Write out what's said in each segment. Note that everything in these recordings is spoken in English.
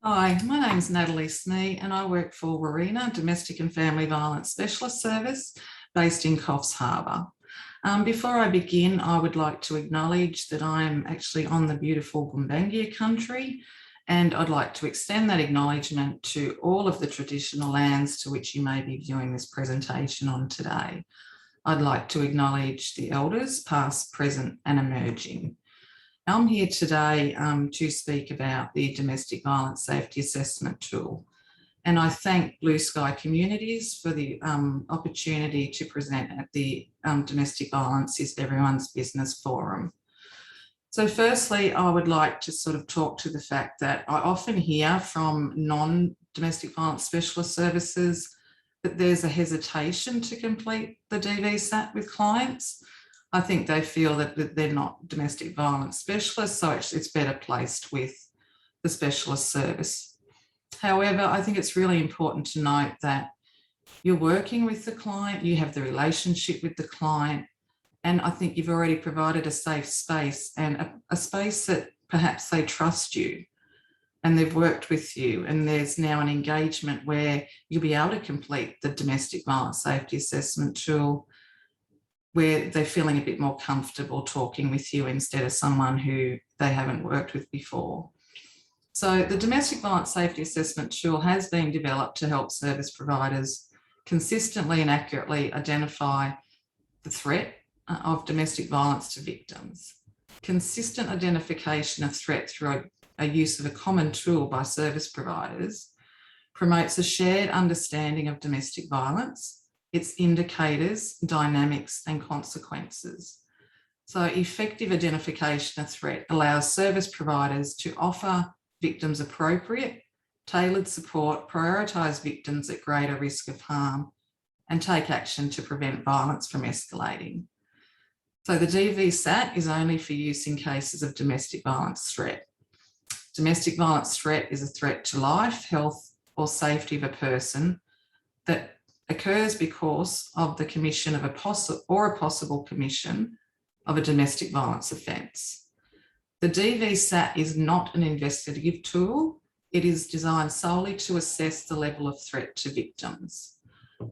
Hi, my name's Natalie Smee and I work for Warrina, Domestic and Family Violence Specialist Service based in Coffs Harbour. Before I begin, I would like to acknowledge that I'm actually on the beautiful Gumbaynggirr country, and I'd like to extend that acknowledgement to all of the traditional lands to which you may be viewing this presentation on today. I'd like to acknowledge the elders, past, present and emerging. I'm here today to speak about the Domestic Violence Safety Assessment Tool, and I thank Blue Sky Communities for the opportunity to present at the Domestic Violence is Everyone's Business Forum. So firstly, I would like to sort of talk to the fact that I often hear from non-domestic violence specialist services that there's a hesitation to complete the DVSAT with clients. I think they feel that they're not domestic violence specialists, so it's better placed with the specialist service. However, I think it's really important to note that you're working with the client, you have the relationship with the client, and I think you've already provided a safe space and a space that perhaps they trust you and they've worked with you, and there's now an engagement where you'll be able to complete the domestic violence safety assessment tool where they're feeling a bit more comfortable talking with you instead of someone who they haven't worked with before. So the Domestic Violence Safety Assessment tool has been developed to help service providers consistently and accurately identify the threat of domestic violence to victims. Consistent identification of threat through a use of a common tool by service providers promotes a shared understanding of domestic violence, its indicators, dynamics and consequences. So effective identification of threat allows service providers to offer victims appropriate, tailored support, prioritise victims at greater risk of harm and take action to prevent violence from escalating. So the DVSAT is only for use in cases of domestic violence threat. Domestic violence threat is a threat to life, health or safety of a person that occurs because of the commission of a possible commission of a domestic violence offence. The DVSAT is not an investigative tool. It is designed solely to assess the level of threat to victims.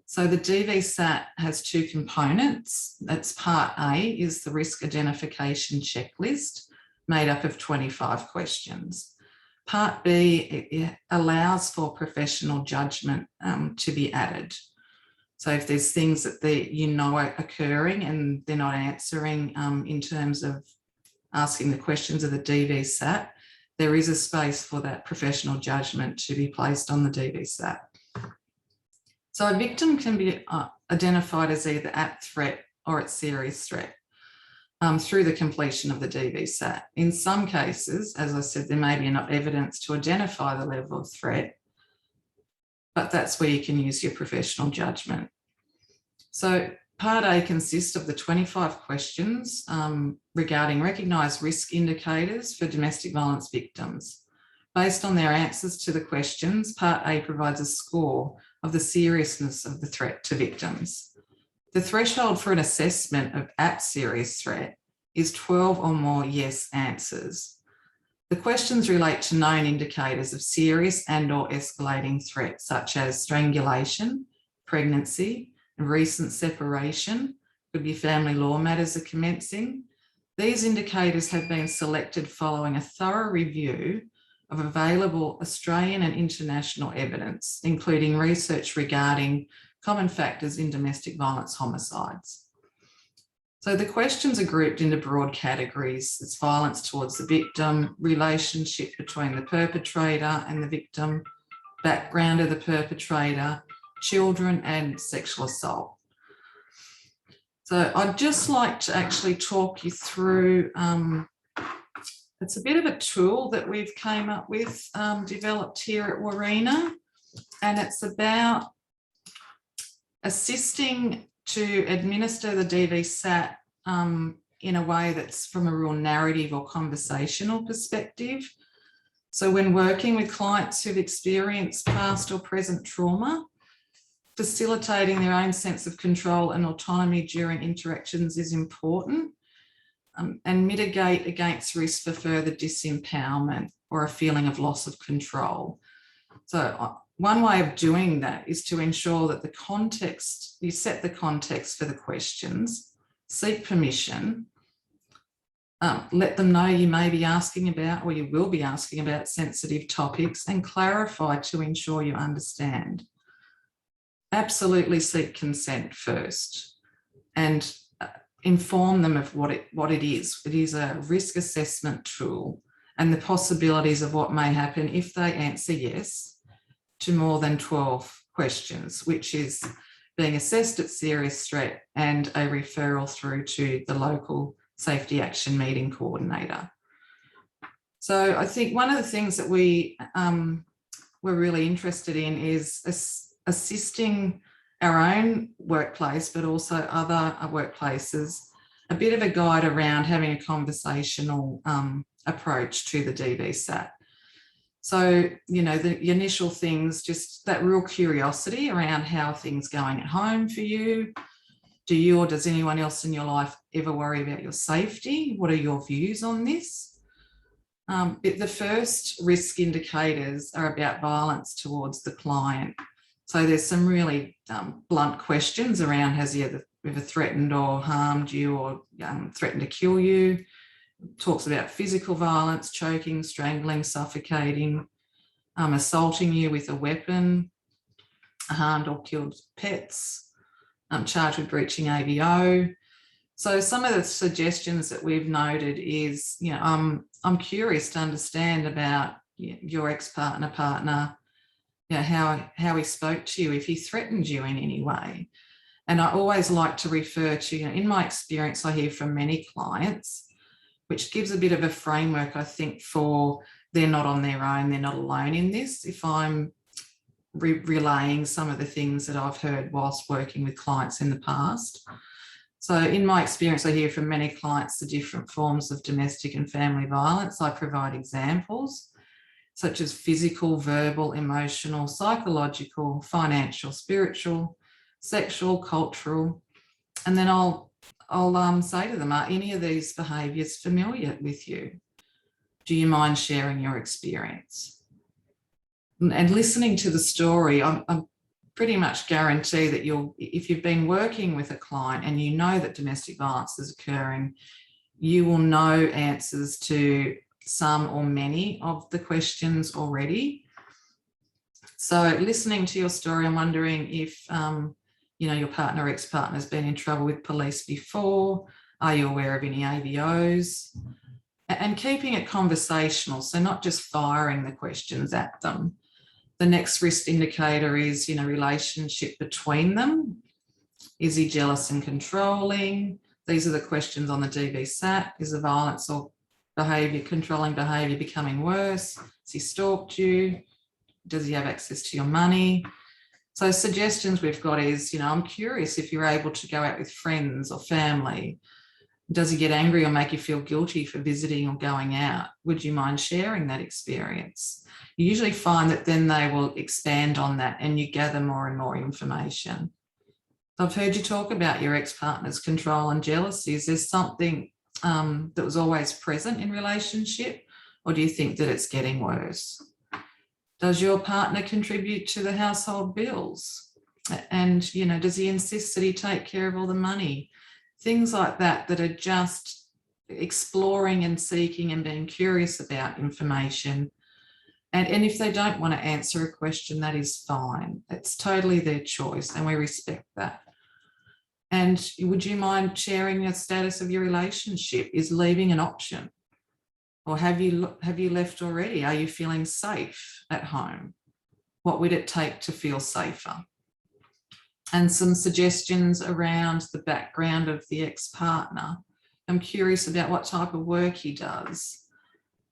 So the DVSAT has two components. That's part A is the risk identification checklist made up of 25 questions. Part B, it allows for professional judgment to be added. So if there's things that are occurring and they're not answering in terms of asking the questions of the DVSAT, there is a space for that professional judgment to be placed on the DVSAT. So a victim can be identified as either at threat or at serious threat through the completion of the DVSAT. In some cases, as I said, there may be enough evidence to identify the level of threat, but that's where you can use your professional judgment. So part A consists of the 25 questions regarding recognised risk indicators for domestic violence victims. Based on their answers to the questions, part A provides a score of the seriousness of the threat to victims. The threshold for an assessment of at serious threat is 12 or more yes answers. The questions relate to known indicators of serious and/or escalating threats, such as strangulation, pregnancy, recent separation, could be family law matters are commencing. These indicators have been selected following a thorough review of available Australian and international evidence, including research regarding common factors in domestic violence homicides. So the questions are grouped into broad categories. It's violence towards the victim, relationship between the perpetrator and the victim, background of the perpetrator, children and sexual assault. So I'd just like to actually talk you through, it's a bit of a tool that we've came up with, developed here at Warrina, and it's about assisting to administer the DVSAT in a way that's from a real narrative or conversational perspective. So when working with clients who've experienced past or present trauma, facilitating their own sense of control and autonomy during interactions is important. and mitigate against risk for further disempowerment or a feeling of loss of control. So one way of doing that is to ensure that the context, you set the context for the questions, seek permission, let them know you may be asking about, or you will be asking about, sensitive topics, and clarify to ensure you understand. Absolutely seek consent first and inform them of what it is. It is a risk assessment tool and the possibilities of what may happen if they answer yes to more than 12 questions, which is being assessed at serious threat and a referral through to the local safety action meeting coordinator. So I think one of the things that we're really interested in is assisting our own workplace, but also other workplaces, a bit of a guide around having a conversational approach to the DVSAT. So, you know, the initial things, just that real curiosity around how things going at home for you. Do you or does anyone else in your life ever worry about your safety? What are your views on this? The first risk indicators are about violence towards the client. So there's some really blunt questions around, has he ever threatened or harmed you or threatened to kill you? Talks about physical violence, choking, strangling, suffocating, assaulting you with a weapon, harmed or killed pets, charged with breaching AVO. So some of the suggestions that we've noted is, you know, I'm curious to understand about your partner, you know, how he spoke to you, if he threatened you in any way. And I always like to refer to, you know, in my experience, I hear from many clients, which gives a bit of a framework, I think, for they're not on their own, they're not alone in this. If I'm relaying some of the things that I've heard whilst working with clients in the past. So in my experience, I hear from many clients the different forms of domestic and family violence. I provide examples such as physical, verbal, emotional, psychological, financial, spiritual, sexual, cultural. And then I'll say to them, are any of these behaviours familiar with you? Do you mind sharing your experience? And listening to the story, I'm pretty much guarantee that if you've been working with a client and you know that domestic violence is occurring, you will know answers to some or many of the questions already. So listening to your story, I'm wondering if, you know, your partner or ex-partner has been in trouble with police before. Are you aware of any AVOs? And keeping it conversational, so not just firing the questions at them. The next risk indicator is, you know, relationship between them. Is he jealous and controlling? These are the questions on the DVSAT. Is the violence or controlling behaviour becoming worse? Has he stalked you? Does he have access to your money? So suggestions we've got is, you know, I'm curious if you're able to go out with friends or family. Does he get angry or make you feel guilty for visiting or going out? Would you mind sharing that experience? You usually find that then they will expand on that and you gather more and more information. I've heard you talk about your ex-partner's control and jealousy. Is there something that was always present in relationship, or do you think that it's getting worse? Does your partner contribute to the household bills? And, you know, does he insist that he take care of all the money? Things like that, that are just exploring and seeking and being curious about information. And if they don't want to answer a question, that is fine. It's totally their choice and we respect that. And would you mind sharing the status of your relationship? Is leaving an option? Or have you left already? Are you feeling safe at home? What would it take to feel safer? And some suggestions around the background of the ex-partner. I'm curious about what type of work he does.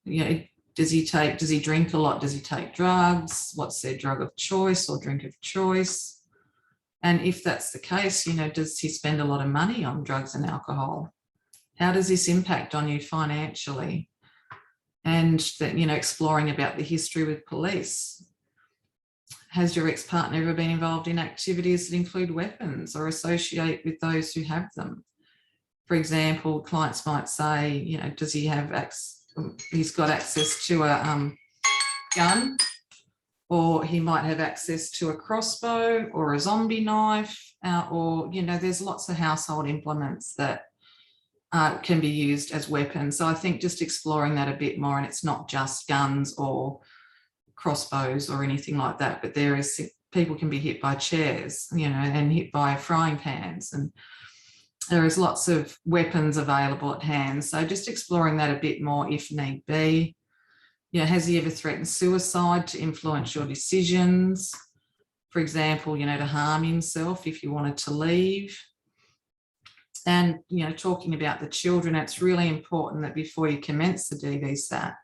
You know, does he drink a lot? Does he take drugs? What's their drug of choice or drink of choice? And if that's the case, you know, does he spend a lot of money on drugs and alcohol? How does this impact on you financially? And that, you know, exploring about the history with police. Has your ex-partner ever been involved in activities that include weapons or associate with those who have them? For example, clients might say, you know, does he have he's got access to a gun, or he might have access to a crossbow or a zombie knife, or, you know, there's lots of household implements that can be used as weapons. So I think just exploring that a bit more, and it's not just guns or crossbows or anything like that, but there is, people can be hit by chairs, you know, and hit by frying pans, and there is lots of weapons available at hand. So just exploring that a bit more if need be. You know, has he ever threatened suicide to influence your decisions? For example, you know, to harm himself if you wanted to leave. And, you know, talking about the children, it's really important that before you commence the DVSAT,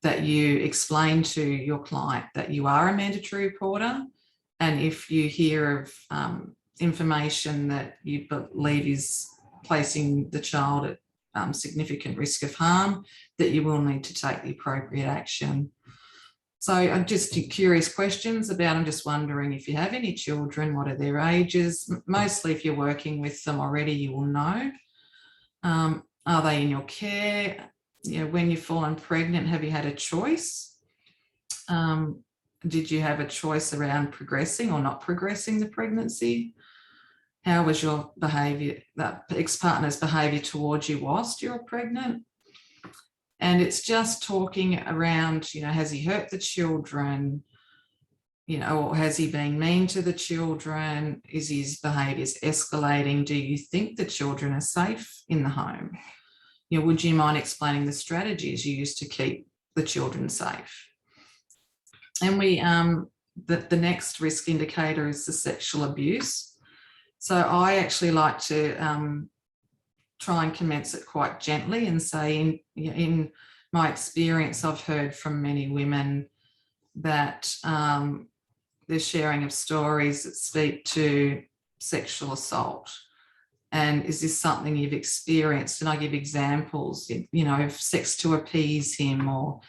that you explain to your client that you are a mandatory reporter. And if you hear of information that you believe is placing the child at significant risk of harm, that you will need to take the appropriate action. So I'm just curious questions about, I'm just wondering if you have any children, what are their ages? Mostly if you're working with them already, you will know. Are they in your care? You know, when you've fallen pregnant, have you had a choice? Did you have a choice around progressing or not progressing the pregnancy? How was your behaviour, that ex-partner's behaviour towards you whilst you're pregnant? And it's just talking around, you know, has he hurt the children? You know, or has he been mean to the children? Is his behaviours escalating? Do you think the children are safe in the home? You know, would you mind explaining the strategies you use to keep the children safe? And the next risk indicator is the sexual abuse. So I actually like to try and commence it quite gently and say, in my experience, I've heard from many women that they're sharing of stories that speak to sexual assault. And is this something you've experienced? And I give examples, you know, of sex to appease him, or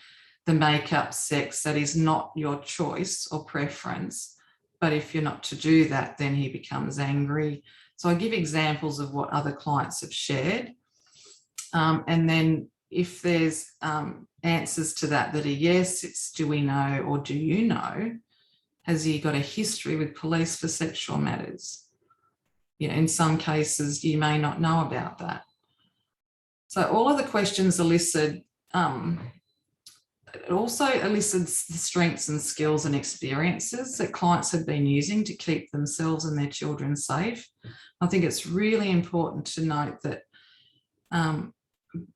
the make-up sex that is not your choice or preference. But if you're not to do that, then he becomes angry. So I give examples of what other clients have shared. And then if there's answers to that are yes, it's do we know or do you know? Has he got a history with police for sexual matters? You know, in some cases, you may not know about that. So all of the questions elicit, it also elicits the strengths and skills and experiences that clients have been using to keep themselves and their children safe. I think it's really important to note that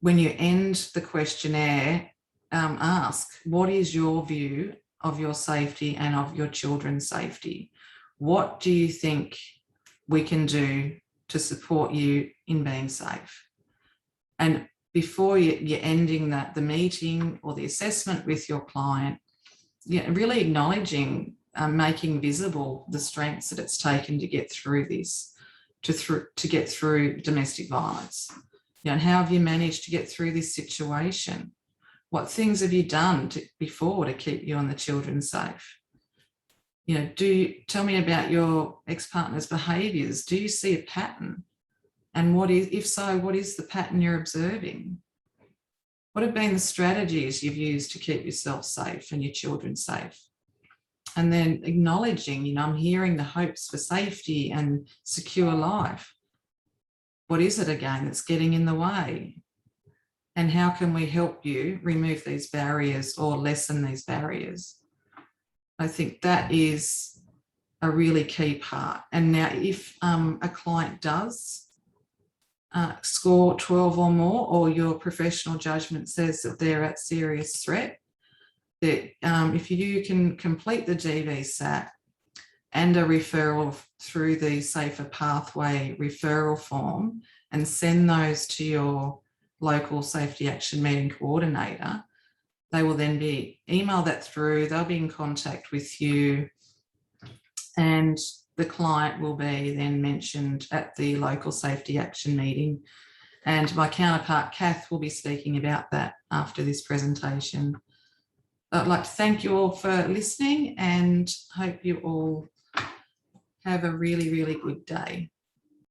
when you end the questionnaire, ask, what is your view of your safety and of your children's safety? What do you think we can do to support you in being safe? And before you're ending the meeting or the assessment with your client, really acknowledging, making visible the strengths that it's taken to get through this, to get through domestic violence. You know, and how have you managed to get through this situation? What things have you done before to keep you and the children safe? You know, tell me about your ex-partner's behaviours. Do you see a pattern? And if so, what is the pattern you're observing? What have been the strategies you've used to keep yourself safe and your children safe? And then acknowledging, you know, I'm hearing the hopes for safety and secure life. What is it again that's getting in the way? And how can we help you remove these barriers or lessen these barriers? I think that is a really key part. And now if a client does score 12 or more, or your professional judgment says that they're at serious threat, that if you can complete the DVSAT and a referral through the Safer Pathway referral form and send those to your local safety action meeting coordinator, they will then email that through, they'll be in contact with you, and the client will be then mentioned at the local safety action meeting. And my counterpart, Kath, will be speaking about that after this presentation. I'd like to thank you all for listening and hope you all have a really, really good day.